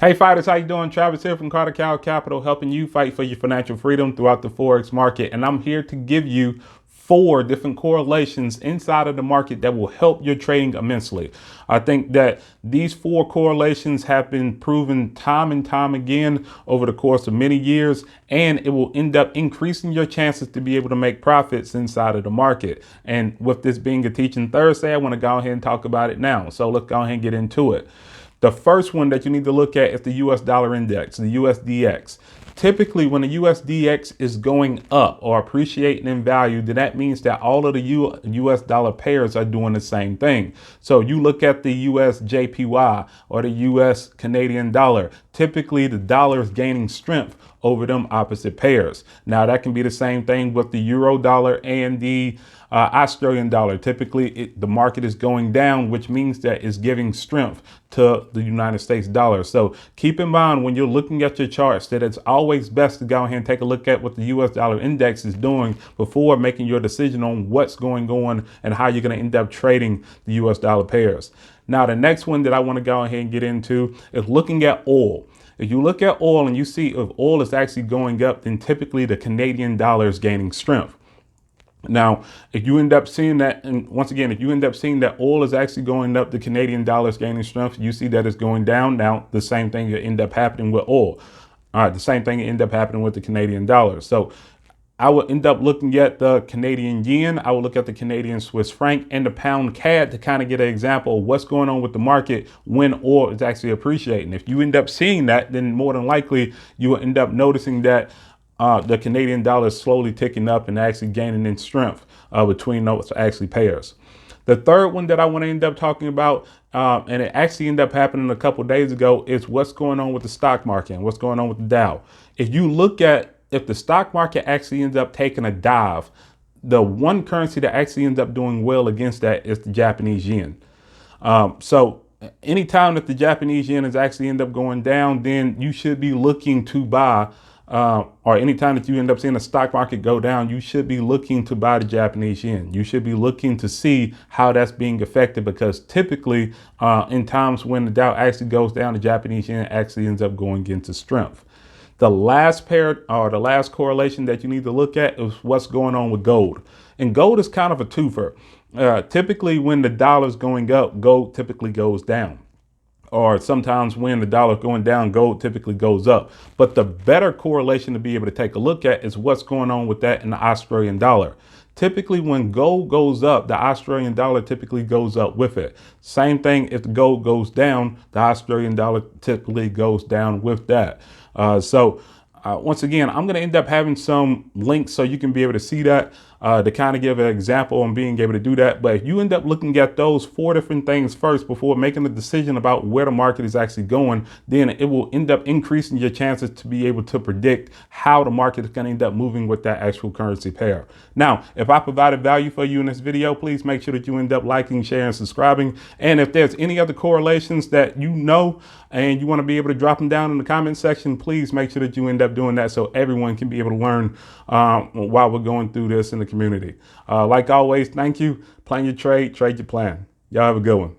Hey fighters, how you doing? Travis here from Carter Cow Capital, helping you fight for your financial freedom throughout the Forex market. And I'm here to give you 4 different correlations inside of the market that will help your trading immensely. I think that these 4 correlations have been proven time and time again over the course of many years, and it will end up increasing your chances to be able to make profits inside of the market. And with this being a teaching Thursday, I want to go ahead and talk about it now. So let's go ahead and get into it. The first one that you need to look at is the US dollar index, the USDX. Typically, when the USDX is going up or appreciating in value, then that means that all of the US dollar pairs are doing the same thing. So you look at the US JPY or the US Canadian dollar. Typically, the dollar is gaining strength over them opposite pairs. Now, that can be the same thing with the euro dollar and the Australian dollar. Typically, the market is going down, which means that it's giving strength to the United States dollar. So keep in mind when you're looking at your charts that it's always best to go ahead and take a look at what the US dollar index is doing before making your decision on what's going on and how you're going to end up trading the US dollar pairs. Now, the next one that I want to go ahead and get into is looking at oil. If you look at oil and you see if oil is actually going up, then typically the Canadian dollar is gaining strength. Now, if you end up seeing that, and once again, if you end up seeing that oil is actually going up, the Canadian dollar is gaining strength, you see that it's going down. Now, the same thing will end up happening with oil. All right, the same thing will end up happening with the Canadian dollar. So I would end up looking at the Canadian yen, I would look at the Canadian Swiss franc and the pound CAD to kind of get an example of what's going on with the market when oil is actually appreciating. If you end up seeing that, then more than likely you will end up noticing that the Canadian dollar is slowly ticking up and actually gaining in strength between those actually pairs. The third one that I want to end up talking about, and it actually ended up happening a couple of days ago, is what's going on with the stock market and what's going on with the Dow. If you look at if the stock market actually ends up taking a dive, the one currency that actually ends up doing well against that is the Japanese yen. So anytime that the Japanese yen is actually end up going down, then you should be looking to buy, or anytime that you end up seeing the stock market go down, you should be looking to buy the Japanese yen. You should be looking to see how that's being affected, because typically in times when the Dow actually goes down, the Japanese yen actually ends up going into strength. The last pair or the last correlation that you need to look at is what's going on with gold. And gold is kind of a twofer. Typically, when the dollar is going up, gold typically goes down. Or sometimes when the dollar is going down, gold typically goes up. But the better correlation to be able to take a look at is what's going on with that in the Australian dollar. Typically, when gold goes up, the Australian dollar typically goes up with it. Same thing if the gold goes down, the Australian dollar typically goes down with that. Once again, I'm going to end up having some links so you can be able to see that to kind of give an example on being able to do that. But if you end up looking at those 4 different things first before making a decision about where the market is actually going, then it will end up increasing your chances to be able to predict how the market is going to end up moving with that actual currency pair. Now, if I provided value for you in this video, please make sure that you end up liking, sharing, subscribing. And if there's any other correlations that you know and you want to be able to drop them down in the comment section, please make sure that you end up doing that so everyone can be able to learn while we're going through this in the community. Like always, thank you. Plan your trade, trade your plan. Y'all have a good one.